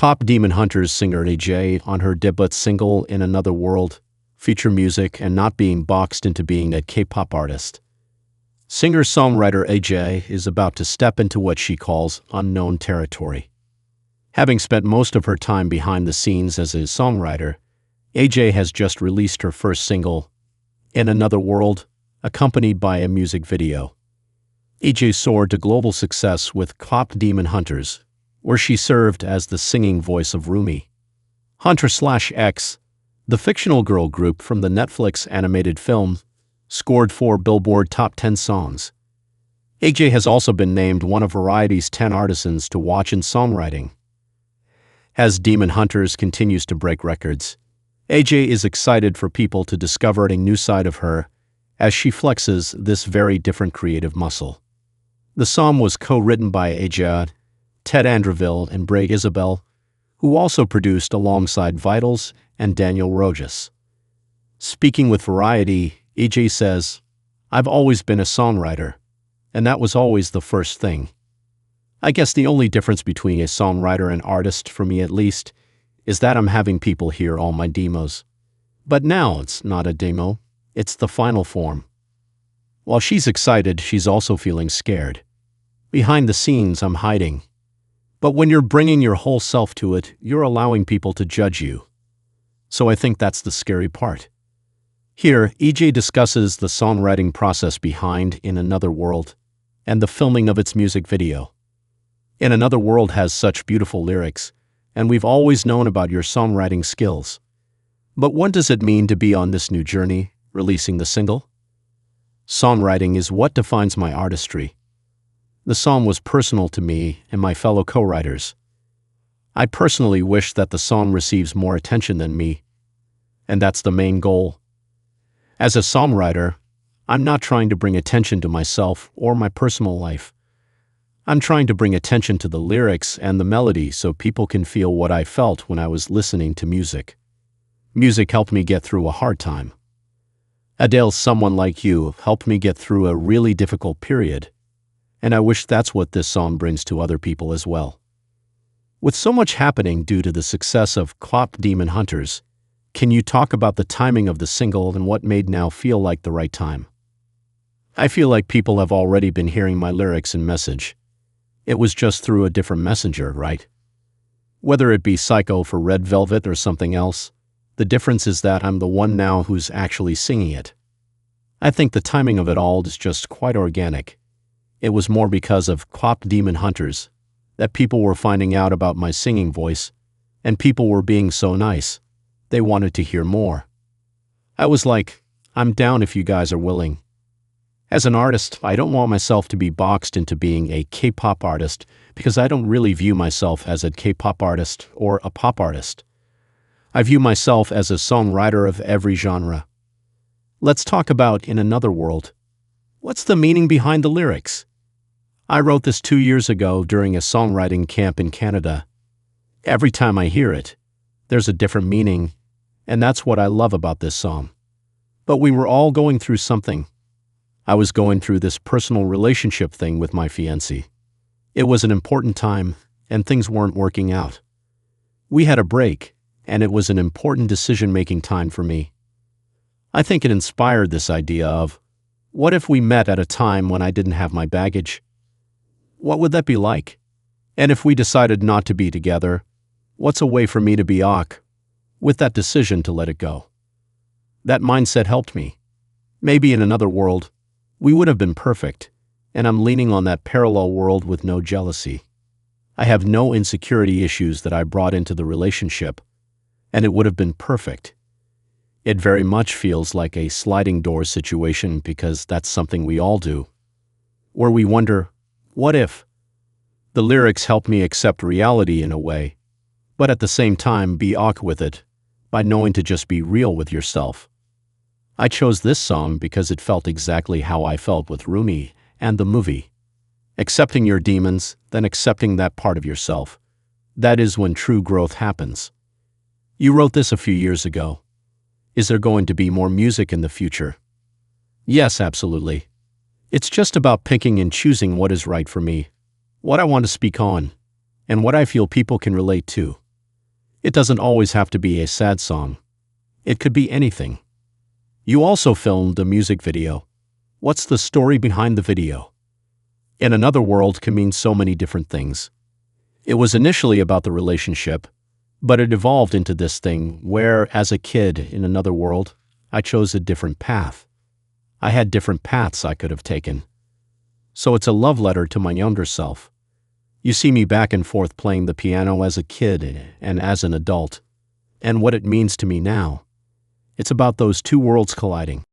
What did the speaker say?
Pop Demon Hunters singer Ejae on her debut single In Another World, feature music and not being boxed into being a K-pop artist. Singer-songwriter Ejae is about to step into what she calls unknown territory. Having spent most of her time behind the scenes as a songwriter, Ejae has just released her first single, In Another World, accompanied by a music video. Ejae soared to global success with Kpop Demon Hunters, where she served as the singing voice of Rumi. Hunter/X, the fictional girl group from the Netflix animated film, scored 4 Billboard Top 10 songs. Ejae has also been named one of Variety's 10 artisans to watch in songwriting. As Demon Hunters continues to break records, Ejae is excited for people to discover a new side of her as she flexes this very different creative muscle. The song was co-written by Ejae, Ted Andreville, and Bray Isabel, who also produced alongside Vitals and Daniel Rojas. Speaking with Variety, Ejae says, "I've always been a songwriter, and that was always the first thing. I guess the only difference between a songwriter and artist, for me at least, is that I'm having people hear all my demos. But now it's not a demo, it's the final form." While she's excited, she's also feeling scared. "Behind the scenes, I'm hiding. But when you're bringing your whole self to it, you're allowing people to judge you. So I think that's the scary part." Here, Ejae discusses the songwriting process behind In Another World and the filming of its music video. In Another World has such beautiful lyrics, and we've always known about your songwriting skills. But what does it mean to be on this new journey, releasing the single? "Songwriting is what defines my artistry. The song was personal to me and my fellow co-writers. I personally wish that the song receives more attention than me, and that's the main goal. As a songwriter, I'm not trying to bring attention to myself or my personal life. I'm trying to bring attention to the lyrics and the melody so people can feel what I felt when I was listening to music. Music helped me get through a hard time. Adele's Someone Like You helped me get through a really difficult period, and I wish that's what this song brings to other people as well." With so much happening due to the success of Kpop Demon Hunters, can you talk about the timing of the single and what made now feel like the right time? "I feel like people have already been hearing my lyrics and message. It was just through a different messenger, right? Whether it be Psycho for Red Velvet or something else, the difference is that I'm the one now who's actually singing it. I think the timing of it all is just quite organic. It was more because of Kpop Demon Hunters that people were finding out about my singing voice, and people were being so nice. They wanted to hear more. I was like, I'm down if you guys are willing. As an artist, I don't want myself to be boxed into being a K-pop artist because I don't really view myself as a K-pop artist or a pop artist. I view myself as a songwriter of every genre. Let's talk about In Another World. What's the meaning behind the lyrics? I wrote this 2 years ago during a songwriting camp in Canada. Every time I hear it, there's a different meaning, and that's what I love about this song. But we were all going through something. I was going through this personal relationship thing with my fiancé. It was an important time, and things weren't working out. We had a break, and it was an important decision-making time for me. I think it inspired this idea of, what if we met at a time when I didn't have my baggage? What would that be like? And if we decided not to be together, what's a way for me to be with that decision to let it go? That mindset helped me. Maybe in another world, we would have been perfect, and I'm leaning on that parallel world with no jealousy. I have no insecurity issues that I brought into the relationship, and it would have been perfect. It very much feels like a sliding door situation because that's something we all do, where we wonder, what if? The lyrics help me accept reality in a way, but at the same time be with it, by knowing to just be real with yourself. I chose this song because it felt exactly how I felt with Rumi and the movie. Accepting your demons, then accepting that part of yourself. That is when true growth happens. You wrote this a few years ago. Is there going to be more music in the future? Yes, absolutely. It's just about picking and choosing what is right for me, what I want to speak on, and what I feel people can relate to. It doesn't always have to be a sad song. It could be anything. You also filmed a music video. What's the story behind the video? In Another World can mean so many different things. It was initially about the relationship, but it evolved into this thing where, as a kid in another world, I chose a different path. I had different paths I could have taken. So it's a love letter to my younger self. You see me back and forth playing the piano as a kid and as an adult, and what it means to me now. It's about those two worlds colliding.